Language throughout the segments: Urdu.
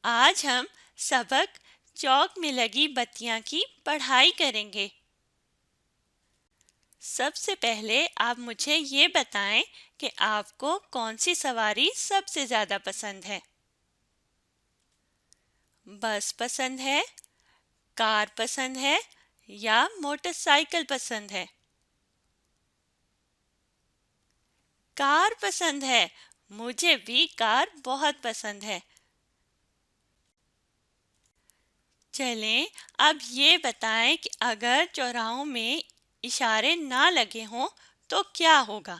آج ہم سبق چوک میں لگی بتیاں کی پڑھائی کریں گے۔ سب سے پہلے آپ مجھے یہ بتائیں کہ آپ کو کون سی سواری سب سے زیادہ پسند ہے؟ بس پسند ہے، کار پسند ہے یا موٹر سائیکل پسند ہے؟ کار پسند ہے، مجھے بھی کار بہت پسند ہے۔ چلیں اب یہ بتائیں کہ اگر چوراہوں میں اشارے نہ لگے ہوں تو کیا ہوگا؟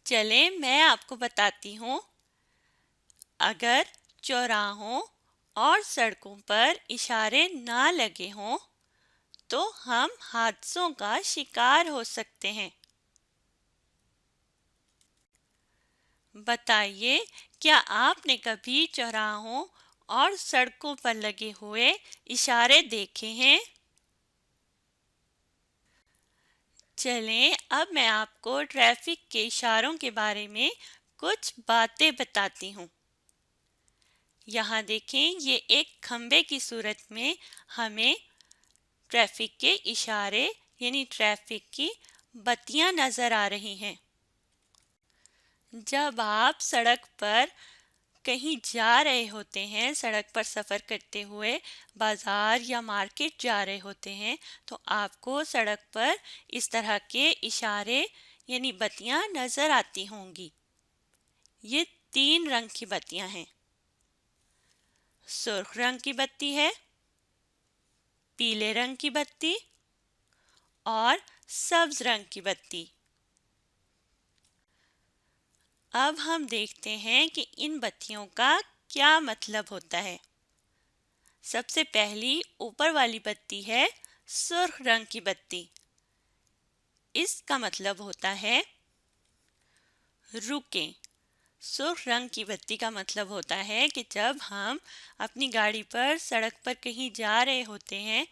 چلیں میں آپ کو بتاتی ہوں۔ اگر چوراہوں اور سڑکوں پر اشارے نہ لگے ہوں تو ہم حادثوں کا شکار ہو سکتے ہیں۔ بتائیے، کیا آپ نے کبھی چوراہوں اور سڑکوں پر لگے ہوئے اشارے دیکھے ہیں؟ چلیں اب میں آپ کو ٹریفک کے اشاروں کے بارے میں کچھ باتیں بتاتی ہوں۔ یہاں دیکھیں، یہ ایک کھمبے کی صورت میں ہمیں ٹریفک کے اشارے یعنی ٹریفک کی بتیاں نظر آ رہی ہیں۔ جب آپ سڑک پر کہیں جا رہے ہوتے ہیں، سڑک پر سفر کرتے ہوئے بازار یا مارکیٹ جا رہے ہوتے ہیں تو آپ کو سڑک پر اس طرح کے اشارے یعنی بتیاں نظر آتی ہوں گی۔ یہ 3 رنگ کی بتیاں ہیں۔ سرخ رنگ کی بتی ہے، پیلے رنگ کی بتی اور سبز رنگ کی بتی۔ اب ہم دیکھتے ہیں کہ ان بتیوں کا کیا مطلب ہوتا ہے۔ سب سے پہلی اوپر والی بتی ہے سرخ رنگ کی بتی۔ اس کا مطلب ہوتا ہے رکیں۔ سرخ رنگ کی بتی کا مطلب ہوتا ہے کہ جب ہم اپنی گاڑی پر سڑک پر کہیں جا رہے ہوتے ہیں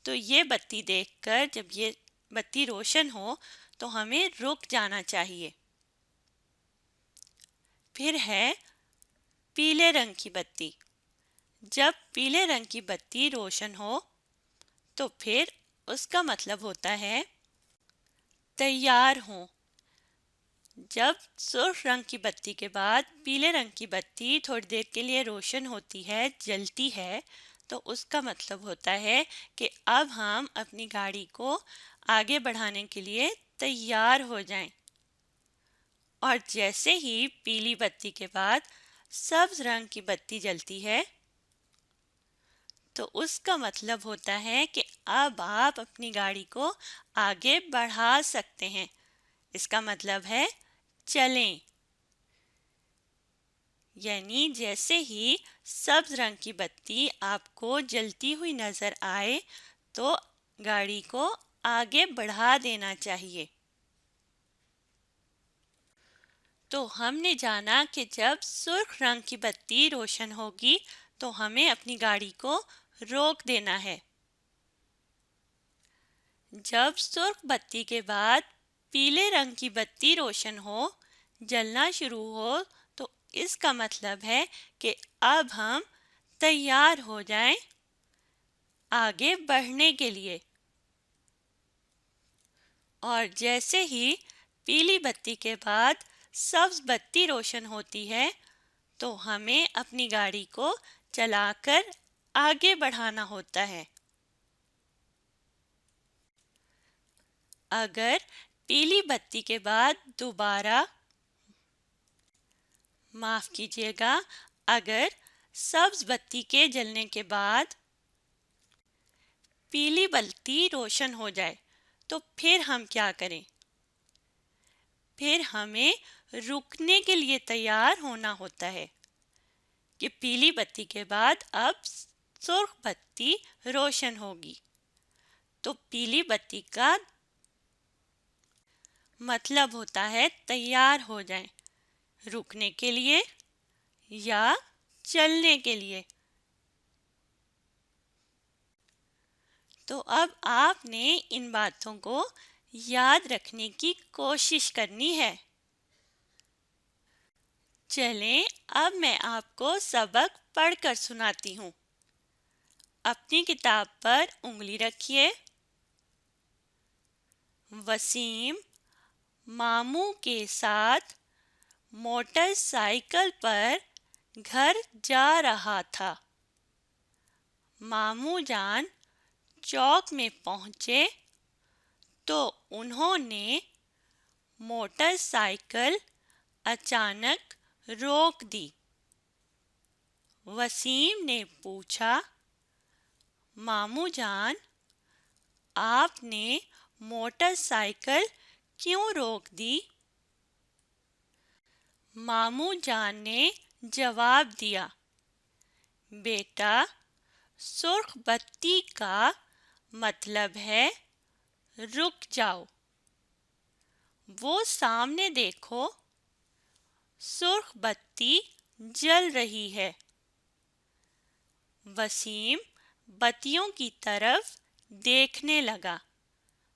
تو یہ بتی دیکھ کر جب یہ بتی روشن ہو تو ہمیں رک جانا چاہیے۔ پھر ہے پیلے رنگ کی بتی۔ جب پیلے رنگ کی بتی روشن ہو تو پھر اس کا مطلب ہوتا ہے تیار ہوں۔ جب سرخ رنگ کی بتی کے بعد پیلے رنگ کی بتی تھوڑی دیر کے لیے روشن ہوتی ہے، جلتی ہے، تو اس کا مطلب ہوتا ہے کہ اب ہم اپنی گاڑی کو آگے بڑھانے کے لیے تیار ہو جائیں۔ اور جیسے ہی پیلی بتی کے بعد سبز رنگ کی بتی جلتی ہے تو اس کا مطلب ہوتا ہے کہ اب آپ اپنی گاڑی کو آگے بڑھا سکتے ہیں۔ اس کا مطلب ہے چلیں۔ یعنی جیسے ہی سبز رنگ کی بتی آپ کو جلتی ہوئی نظر آئے تو گاڑی کو آگے بڑھا دینا چاہیے۔ تو ہم نے جانا کہ جب سرخ رنگ کی بتی روشن ہوگی تو ہمیں اپنی گاڑی کو روک دینا ہے۔ جب سرخ بتی کے بعد پیلے رنگ کی بتی روشن ہو، جلنا شروع ہو تو اس کا مطلب ہے کہ اب ہم تیار ہو جائیں آگے بڑھنے کے لیے۔ اور جیسے ہی پیلی بتی کے بعد سبز بتی روشن ہوتی ہے تو ہمیں اپنی گاڑی کو چلا کر آگے بڑھانا ہوتا ہے۔ اگر پیلی بتی کے بعد دوبارہ معاف کیجیے گا، اگر سبز بتی کے جلنے کے بعد پیلی بتی روشن ہو جائے تو پھر ہم کیا کریں؟ پھر ہمیں رکنے کے لیے تیار ہونا ہوتا ہے کہ پیلی بتی کے بعد اب سرخ بتی روشن ہوگی۔ تو پیلی بتی کا مطلب ہوتا ہے تیار ہو جائیں رکنے کے لیے یا چلنے کے لیے۔ تو اب آپ نے ان باتوں کو یاد رکھنے کی کوشش کرنی ہے۔ چلیں اب میں آپ کو سبق پڑھ کر سناتی ہوں۔ اپنی کتاب پر انگلی رکھیے۔ وسیم ماموں کے ساتھ موٹر سائیکل پر گھر جا رہا تھا۔ ماموں جان چوک میں پہنچے تو انہوں نے موٹر سائیکل اچانک روک دی۔ وسیم نے پوچھا، ماموں جان آپ نے موٹر سائیکل کیوں روک دی؟ ماموں جان نے جواب دیا، بیٹا سرخ بتی کا مطلب ہے رک جاؤ۔ وہ سامنے دیکھو، سرخ بتی جل رہی ہے۔ وسیم بتیوں کی طرف دیکھنے لگا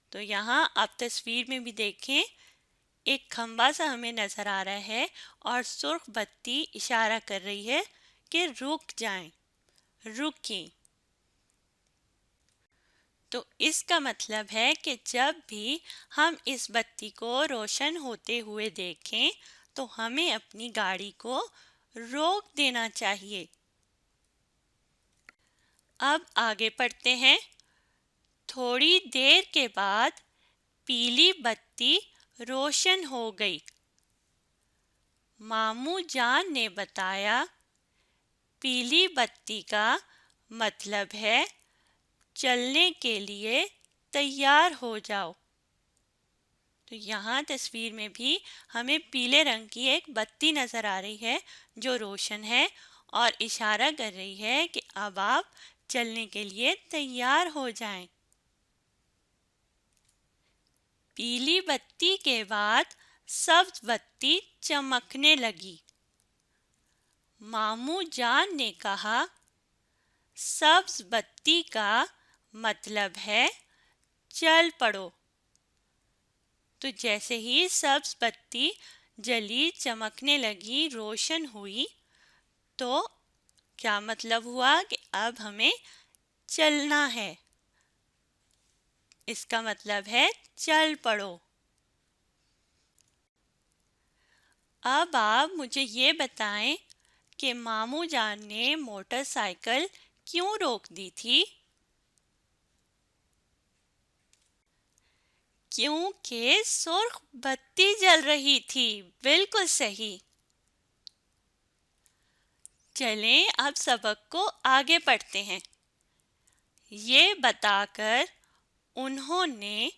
تو یہاں آپ تصویر میں بھی دیکھیں، ایک کھمبا سا ہمیں نظر آ رہا ہے اور سرخ بتی اشارہ کر رہی ہے کہ رک جائیں، رکیں۔ تو اس کا مطلب ہے کہ جب بھی ہم اس بتی کو روشن ہوتے ہوئے دیکھیں تو ہمیں اپنی گاڑی کو روک دینا چاہیے۔ اب آگے پڑھتے ہیں۔ تھوڑی دیر کے بعد پیلی بتی روشن ہو گئی۔ ماموں جان نے بتایا، پیلی بتی کا مطلب ہے چلنے کے لیے تیار ہو جاؤ۔ تو یہاں تصویر میں بھی ہمیں پیلے رنگ کی ایک بتی نظر آ رہی ہے جو روشن ہے اور اشارہ کر رہی ہے کہ اب آپ چلنے کے لیے تیار ہو جائیں۔ پیلی بتی کے بعد سبز بتی چمکنے لگی۔ ماموں جان نے کہا، سبز بتی کا مطلب ہے چل پڑو۔ تو جیسے ہی سبز بتی جلی، چمکنے لگی، روشن ہوئی تو کیا مطلب ہوا کہ اب ہمیں چلنا ہے۔ اس کا مطلب ہے چل پڑو۔ اب آپ مجھے یہ بتائیں کہ ماموں جان نے موٹر سائیکل کیوں روک دی تھی؟ کیونکہ سرخ بتی جل رہی تھی۔ بالکل صحیح۔ چلیں اب سبق کو آگے پڑھتے ہیں۔ یہ بتا کر انہوں نے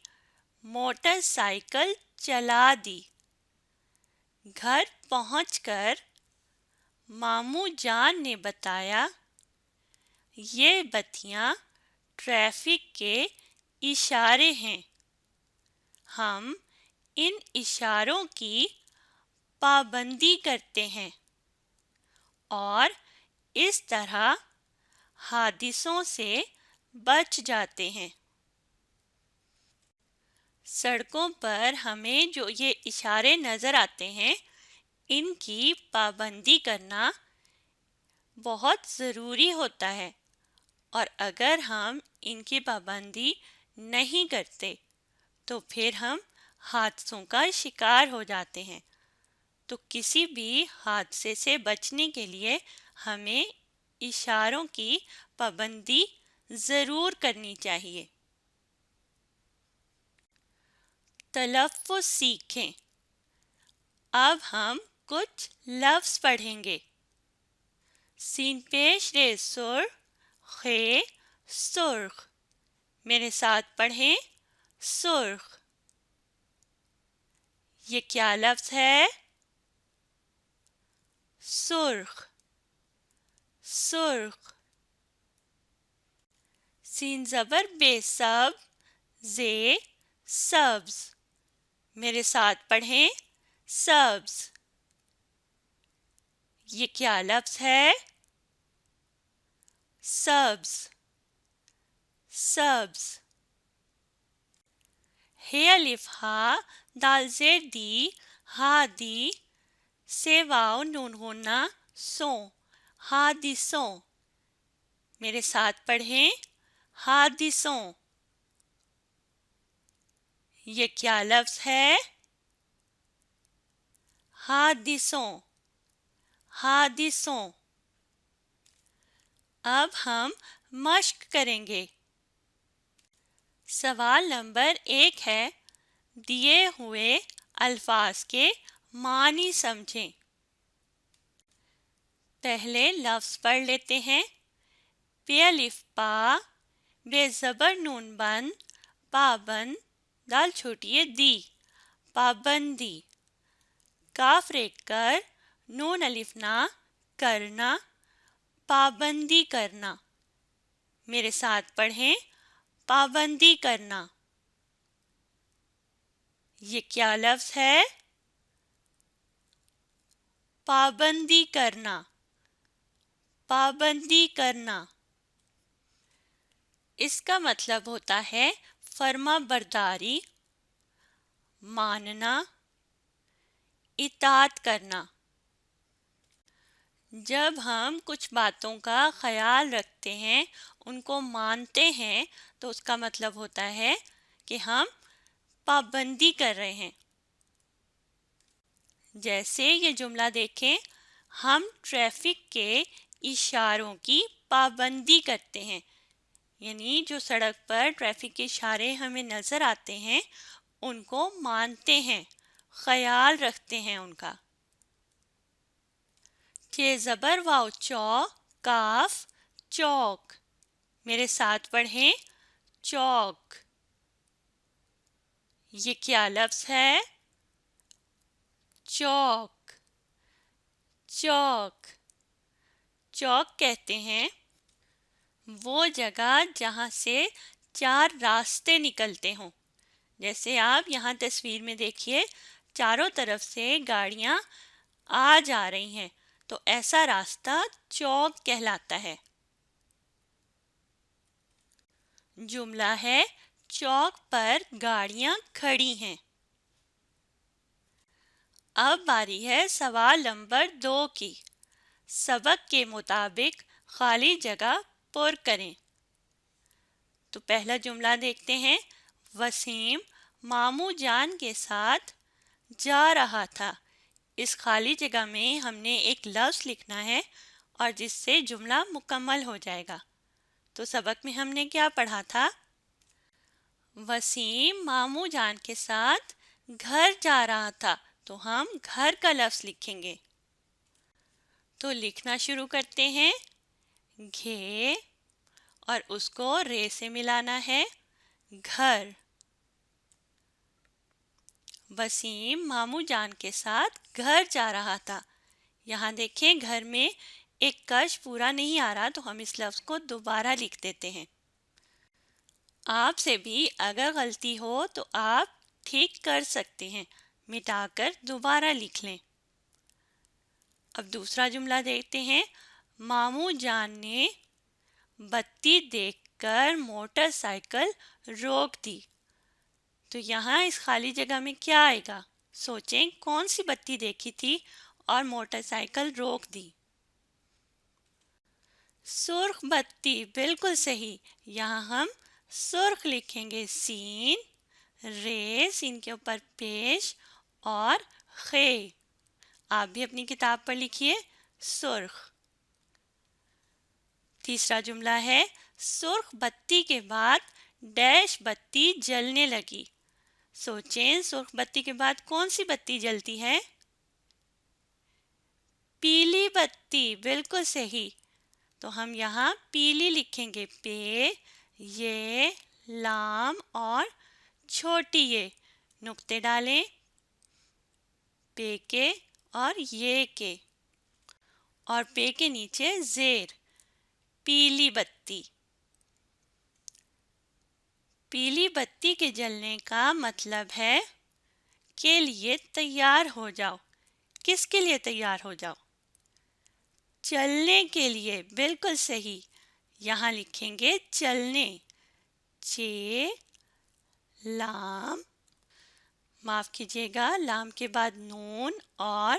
موٹر سائیکل چلا دی۔ گھر پہنچ کر ماموں جان نے بتایا، یہ بتیاں ٹریفک کے اشارے ہیں، ہم ان اشاروں کی پابندی کرتے ہیں اور اس طرح حادثوں سے بچ جاتے ہیں۔ سڑکوں پر ہمیں جو یہ اشارے نظر آتے ہیں ان کی پابندی کرنا بہت ضروری ہوتا ہے، اور اگر ہم ان کی پابندی نہیں کرتے تو پھر ہم حادثوں کا شکار ہو جاتے ہیں۔ تو کسی بھی حادثے سے بچنے کے لیے ہمیں اشاروں کی پابندی ضرور کرنی چاہیے۔ تلفظ سیکھیں۔ اب ہم کچھ لفظ پڑھیں گے۔ سین پیش رے سر خے سرخ۔ میرے ساتھ پڑھیں، سرخ۔ یہ کیا لفظ ہے؟ سرخ، سرخ۔ سین زبر بے سب زے سبز۔ میرے ساتھ پڑھیں، سبز۔ یہ کیا لفظ ہے؟ سبز، سبز۔ ہے الف ہا دال زیر دی ہا دی سے واو نون ہونا سو حادثوں. میرے ساتھ پڑھیں حادثوں. یہ کیا لفظ ہے؟ حادثوں. حادثوں. اب ہم مشق کریں گے. سوال نمبر 1 ہے دیے ہوئے الفاظ کے معنی سمجھیں. پہلے لفظ پڑھ لیتے ہیں. بے الف پا، بے زبر نون بند، پابند، دال چھوٹی ہے دی، پابندی. کاف ریک کر، نون الف نا، کرنا، پابندی کرنا. میرے ساتھ پڑھیں پابندی کرنا. یہ کیا لفظ ہے؟ پابندی کرنا. پابندی کرنا. اس کا مطلب ہوتا ہے فرما برداری، ماننا، اطاعت کرنا. جب ہم کچھ باتوں کا خیال رکھتے ہیں، ان کو مانتے ہیں، تو اس کا مطلب ہوتا ہے کہ ہم پابندی کر رہے ہیں. جیسے یہ جملہ دیکھیں، ہم ٹریفک کے اشاروں کی پابندی کرتے ہیں. یعنی جو سڑک پر ٹریفک کے اشارے ہمیں نظر آتے ہیں ان کو مانتے ہیں، خیال رکھتے ہیں ان کا. چھ زبر واو چو، کاف، چوک. میرے ساتھ پڑھیں چوک. یہ کیا لفظ ہے؟ چوک. چوک. چوک کہتے ہیں وہ جگہ جہاں سے 4 راستے نکلتے ہوں. جیسے آپ یہاں تصویر میں دیکھیے، چاروں طرف سے گاڑیاں آ جا رہی ہیں، تو ایسا راستہ چوک کہلاتا ہے. جملہ ہے چوک پر گاڑیاں کھڑی ہیں. اب باری ہے سوال نمبر 2 کی. سبق کے مطابق خالی جگہ پر کریں. تو پہلا جملہ دیکھتے ہیں. وسیم ماموں جان کے ساتھ جا رہا تھا. اس خالی جگہ میں ہم نے ایک لفظ لکھنا ہے اور جس سے جملہ مکمل ہو جائے گا. تو سبق میں ہم نے کیا پڑھا تھا؟ وسیم ماموں جان کے ساتھ گھر جا رہا تھا. تو ہم گھر کا لفظ لکھیں گے. تو لکھنا شروع کرتے ہیں. گھے اور اس کو رے سے ملانا ہے. گھر. وسیم ماموں جان کے ساتھ گھر جا رہا تھا. یہاں دیکھیں گھر میں ایک کش پورا نہیں آ رہا، تو ہم اس لفظ کو دوبارہ لکھ دیتے ہیں. آپ سے بھی اگر غلطی ہو تو آپ ٹھیک کر سکتے ہیں، مٹا کر دوبارہ لکھ لیں. اب دوسرا جملہ دیکھتے ہیں. ماموں جان نے بتی دیکھ کر موٹر سائیکل روک دی. تو یہاں اس خالی جگہ میں کیا آئے گا؟ سوچیں کون سی بتی دیکھی تھی اور موٹر سائیکل روک دی؟ سرخ بتی. بالکل صحیح. یہاں ہم سرخ لکھیں گے. سین، رے، سین کے اوپر پیش اور خے. آپ بھی اپنی کتاب پر لکھیے سرخ. تیسرا جملہ ہے. سرخ بتی کے بعد ڈیش بتی جلنے لگی. سوچیں سرخ بتی کے بعد کون سی بتی جلتی ہے؟ پیلی بتی. بالکل صحیح. تو ہم یہاں پیلی لکھیں گے. پے، یہ، لام اور چھوٹی یہ. نقطے ڈالیں پے کے اور یہ کے، اور پے کے نیچے زیر. پیلی بتی. پیلی بتی کے جلنے کا مطلب ہے کے لیے تیار ہو جاؤ. کس کے لیے تیار ہو جاؤ؟ چلنے کے لیے. بالکل صحیح. یہاں لکھیں گے چلنے. چے، لام، معاف کیجیے گا، لام کے بعد نون اور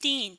3,